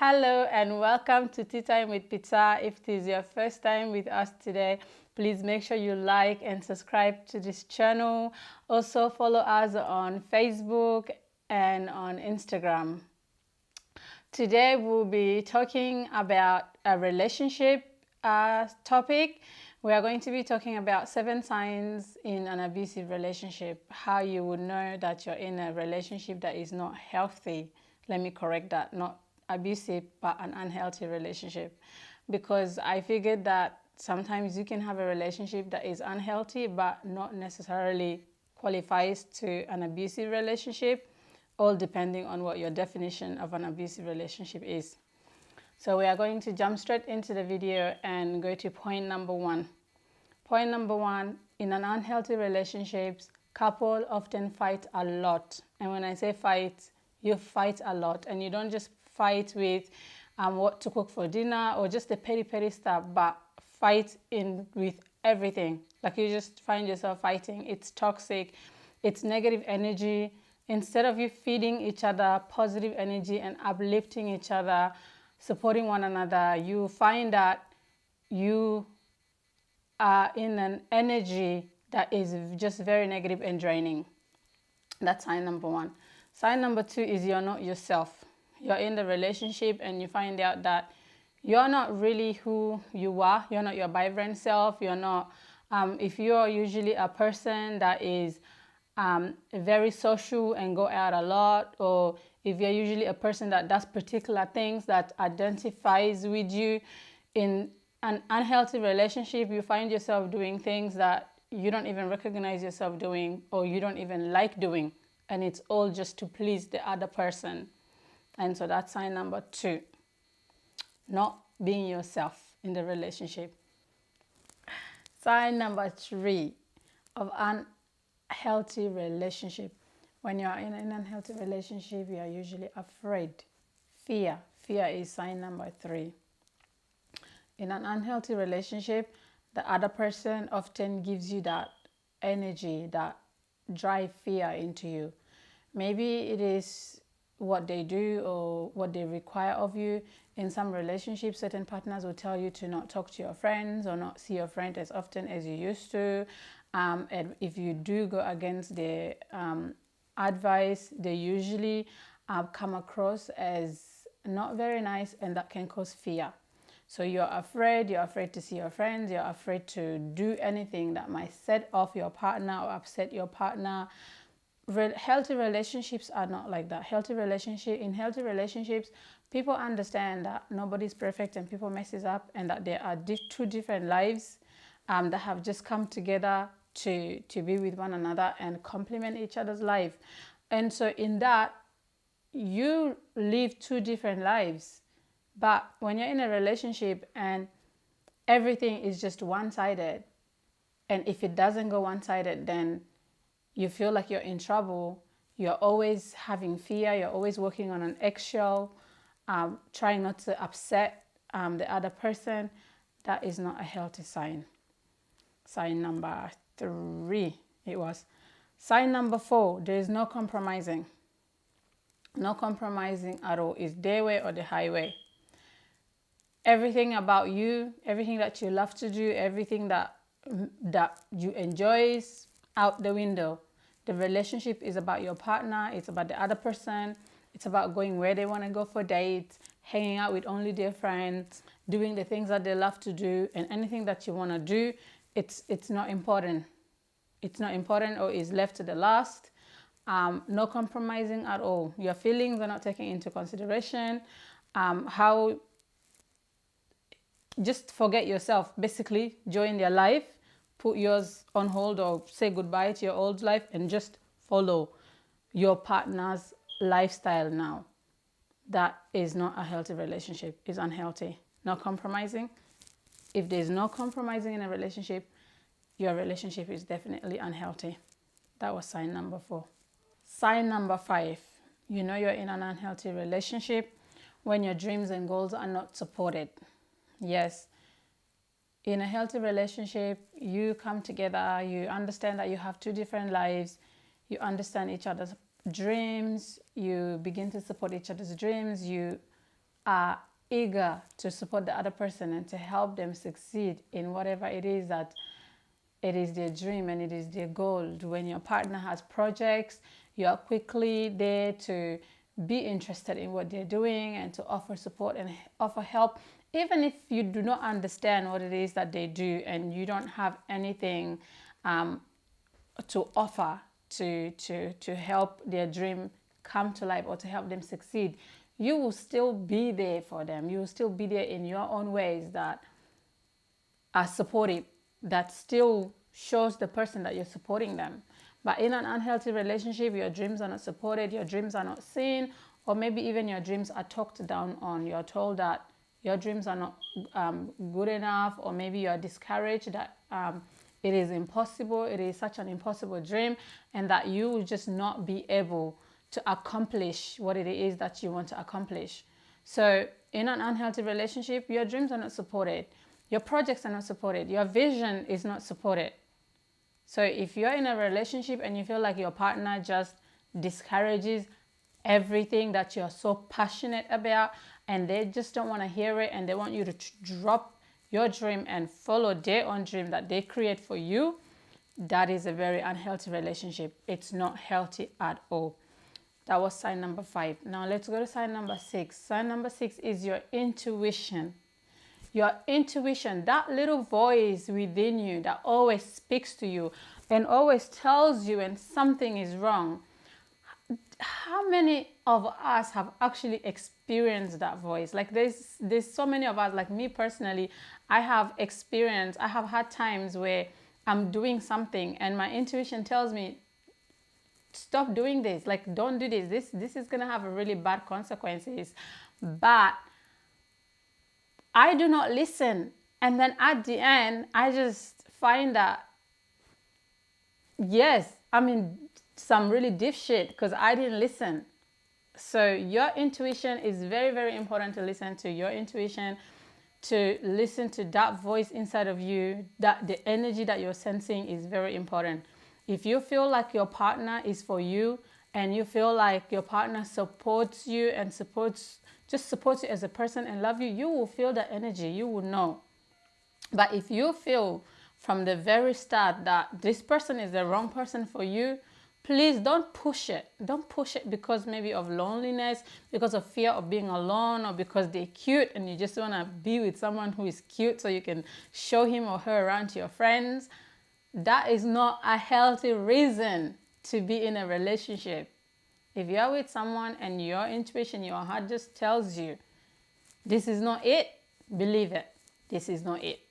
Hello and welcome to Tea Time with Pizza. If it is your first time with us today, please make sure you like and subscribe to this channel. Also follow us on Facebook and on Instagram. Today we'll be talking about a relationship topic. We are going to be talking about 7 signs in an abusive relationship, how you would know that you're in a relationship that is not healthy. Let me correct that, not abusive, but an unhealthy relationship. Because I figured that sometimes you can have a relationship that is unhealthy, but not necessarily qualifies to an abusive relationship, all depending on what your definition of an abusive relationship is. So we are going to jump straight into the video and go to point number 1. Point number 1, in an unhealthy relationships, couple often fight a lot. And when I say fight, you fight a lot, and you don't just fight with what to cook for dinner or just the petty stuff, but fight with everything. Like you just find yourself fighting. It's toxic, it's negative energy. Instead of you feeding each other positive energy and uplifting each other, supporting one another, you find that you are in an energy that is just very negative and draining. That's sign number 1. Sign number 2 is you're not yourself. You're in the relationship and you find out that you're not really who you are. You're not your vibrant self. You're not, if you're usually a person that is very social and go out a lot, or if you're usually a person that does particular things that identifies with you, in an unhealthy relationship, you find yourself doing things that you don't even recognize yourself doing or you don't even like doing. And it's all just to please the other person. And so that's sign number 2. Not being yourself in the relationship. Sign number 3 of unhealthy relationship. When you are in an unhealthy relationship, you are usually afraid. Fear. Fear is sign number 3. In an unhealthy relationship, the other person often gives you that energy, that drive fear into you. Maybe it is what they do or what they require of you. In some relationships, certain partners will tell you to not talk to your friends or not see your friend as often as you used to. And if you do go against their advice, they usually come across as not very nice, and that can cause fear. So you're afraid to see your friends, you're afraid to do anything that might set off your partner or upset your partner. Healthy relationships are not like that. In healthy relationships, people understand that nobody's perfect and people messes up, and that there are 2 different lives that have just come together to be with one another and complement each other's life. And so in that, you live 2 different lives. But when you're in a relationship and everything is just one-sided, and if it doesn't go one-sided, then you feel like you're in trouble. You're always having fear. You're always walking on an eggshell, trying not to upset the other person. That is not a healthy sign. Sign number 3, it was. Sign number 4, there is no compromising. No compromising at all. It's their way or the highway. Everything about you, everything that you love to do, everything that you enjoy is out the window. The relationship is about your partner. It's about the other person. It's about going where they want to go for dates, hanging out with only their friends, doing the things that they love to do, and anything that you want to do, it's not important. It's not important, or is left to the last. No compromising at all. Your feelings are not taken into consideration. Just forget yourself. Basically, join their life, put yours on hold, or say goodbye to your old life and just follow your partner's lifestyle now. That is not a healthy relationship. It's unhealthy. No compromising. If there's no compromising in a relationship, your relationship is definitely unhealthy. That was sign number 4. Sign number 5. You know you're in an unhealthy relationship when your dreams and goals are not supported. Yes. In a healthy relationship, you come together, you understand that you have 2 different lives, you understand each other's dreams, you begin to support each other's dreams, you are eager to support the other person and to help them succeed in whatever it is that it is their dream and it is their goal. When your partner has projects, you are quickly there to be interested in what they're doing and to offer support and offer help, even if you do not understand what it is that they do and you don't have anything to offer to help their dream come to life or to help them succeed. You will still be there for them. You will still be there in your own ways that are supportive, that still shows the person that you're supporting them. But in an unhealthy relationship, your dreams are not supported, your dreams are not seen, or maybe even your dreams are talked down on. You're told that your dreams are not good enough, or maybe you're discouraged that it is impossible, it is such an impossible dream, and that you will just not be able to accomplish what it is that you want to accomplish. So in an unhealthy relationship, your dreams are not supported, your projects are not supported, your vision is not supported. So if you're in a relationship and you feel like your partner just discourages everything that you're so passionate about, and they just don't want to hear it, and they want you to drop your dream and follow their own dream that they create for you, that is a very unhealthy relationship. It's not healthy at all. That was sign number 5. Now let's go to sign number 6. Sign number 6 is your intuition. Your intuition, that little voice within you that always speaks to you and always tells you when something is wrong. How many of us have actually experienced that voice? Like there's so many of us, like me personally, I have had times where I'm doing something and my intuition tells me, stop doing this, like don't do this, this is gonna have a really bad consequences, but I do not listen. And then at the end I just find that yes, I'm in some really deep shit because I didn't listen. So your intuition is very, very important to listen to. Your intuition, to listen to that voice inside of you, that the energy that you're sensing is very important. If you feel like your partner is for you and you feel like your partner supports you and supports you as a person and love you, you will feel that energy, you will know. But if you feel from the very start that this person is the wrong person for you, please don't push it. Don't push it because maybe of loneliness, because of fear of being alone, or because they're cute and you just want to be with someone who is cute so you can show him or her around to your friends. That is not a healthy reason to be in a relationship. If you're with someone and your intuition, your heart just tells you, this is not it, believe it. This is not it.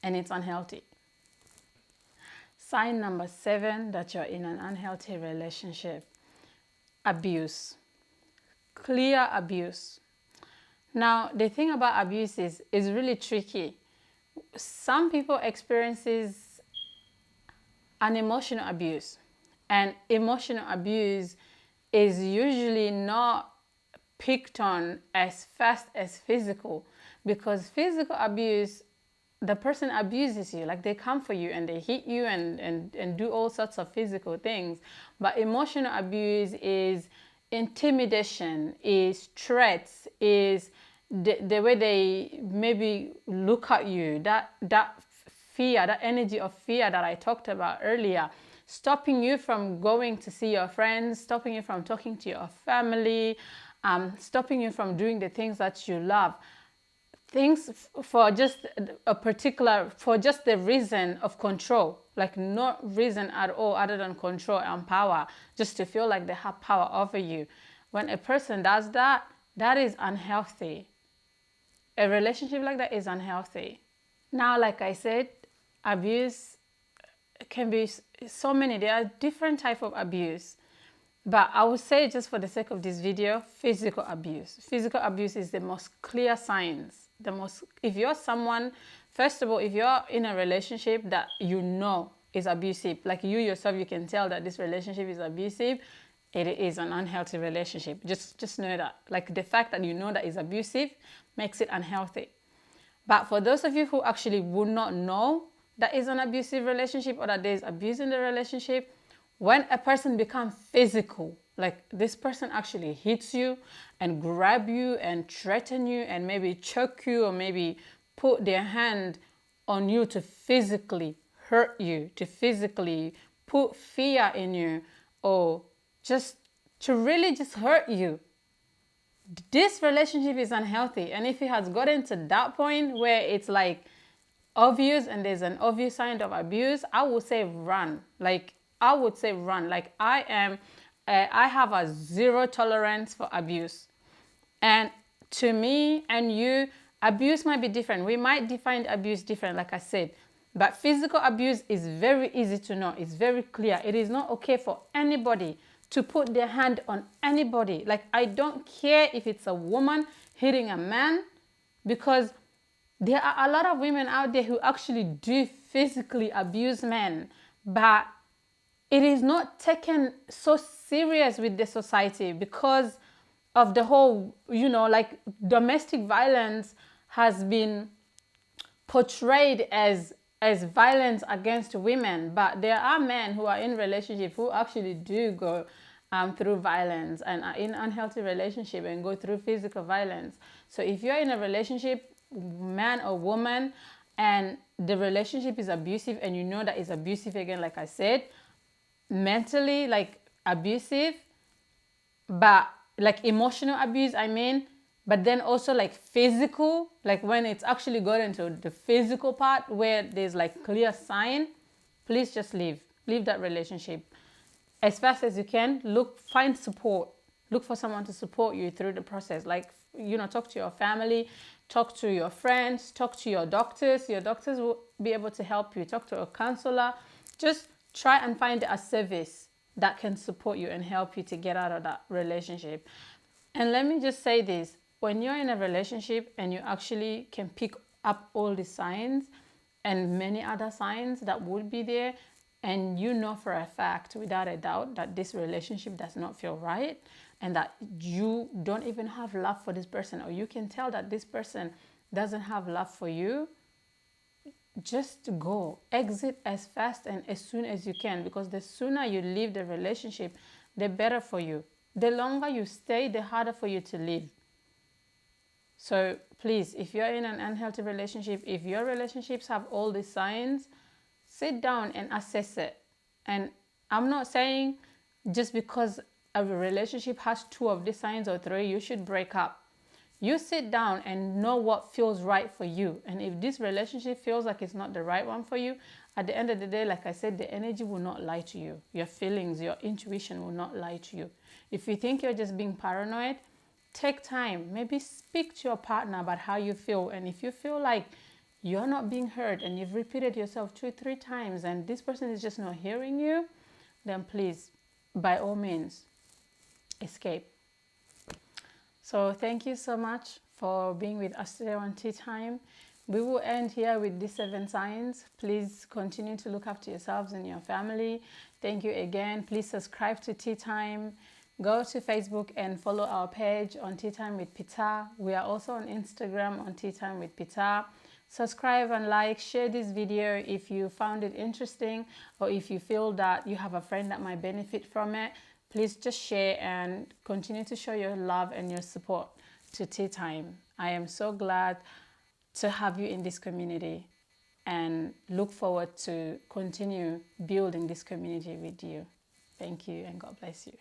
And it's unhealthy. Sign number 7 that you're in an unhealthy relationship. Abuse. Clear abuse. Now, the thing about abuse is really tricky. Some people experiences an emotional abuse. And emotional abuse is usually not picked on as fast as physical, because physical abuse, the person abuses you, like they come for you and they hit you and do all sorts of physical things. But emotional abuse is intimidation, is threats, is the way they maybe look at you, that fear, that energy of fear that I talked about earlier, stopping you from going to see your friends, stopping you from talking to your family, stopping you from doing the things that you love. Things for just the reason of control, like no reason at all other than control and power, just to feel like they have power over you. When a person does that, that is unhealthy. A relationship like that is unhealthy. Now, like I said, abuse can be so many. There are different types of abuse. But I would say, just for the sake of this video, physical abuse. Physical abuse is the most clear signs. If you're someone, first of all, if you're in a relationship that you know is abusive, like you yourself, you can tell that this relationship is abusive, it is an unhealthy relationship. Just know that. Like the fact that you know that it's abusive makes it unhealthy. But for those of you who actually would not know that it's an abusive relationship or that there's abuse in the relationship, when a person becomes physical Like this person actually hits you and grab you and threaten you and maybe choke you or maybe put their hand on you to physically hurt you, to physically put fear in you, or just to really just hurt you, this relationship is unhealthy. And if it has gotten to that point where it's like obvious and there's an obvious sign of abuse, I would say run. Like I would say run. Like I have a zero tolerance for abuse. And to me and you, abuse might be different. We might define abuse different, like I said. But physical abuse is very easy to know. It's very clear. It is not okay for anybody to put their hand on anybody. Like, I don't care if it's a woman hitting a man, because there are a lot of women out there who actually do physically abuse men, but it is not taken so serious with the society because of the whole, like domestic violence has been portrayed as violence against women, but there are men who are in relationship who actually do go through violence and are in unhealthy relationship and go through physical violence. So if you're in a relationship, man or woman, and the relationship is abusive and you know that it's abusive, again, like I said, mentally like abusive, but like emotional abuse, I mean, but then also like physical, like when it's actually got into the physical part where there's like clear sign, please just leave that relationship as fast as you can. Find support, look for someone to support you through the process. Like, talk to your family, talk to your friends, talk to your doctors will be able to help you. Talk to a counselor. Just try and find a service that can support you and help you to get out of that relationship. And let me just say this, when you're in a relationship and you actually can pick up all the signs and many other signs that would be there, and you know for a fact, without a doubt, that this relationship does not feel right and that you don't even have love for this person, or you can tell that this person doesn't have love for you, just go. Exit as fast and as soon as you can, because the sooner you leave the relationship, the better for you. The longer you stay, the harder for you to leave. So please, if you're in an unhealthy relationship, if your relationships have all these signs, sit down and assess it. And I'm not saying just because a relationship has 2 of these signs or 3, you should break up. You sit down and know what feels right for you. And if this relationship feels like it's not the right one for you, at the end of the day, like I said, the energy will not lie to you. Your feelings, your intuition will not lie to you. If you think you're just being paranoid, take time. Maybe speak to your partner about how you feel. And if you feel like you're not being heard and you've repeated yourself 2-3 times and this person is just not hearing you, then please, by all means, escape. So thank you so much for being with us today on Tea Time. We will end here with these 7 signs. Please continue to look after yourselves and your family. Thank you again. Please subscribe to Tea Time. Go to Facebook and follow our page on Tea Time with Pita. We are also on Instagram on Tea Time with Pita. Subscribe and like, share this video if you found it interesting, or if you feel that you have a friend that might benefit from it. Please just share and continue to show your love and your support to Tea Time. I am so glad to have you in this community and look forward to continue building this community with you. Thank you and God bless you.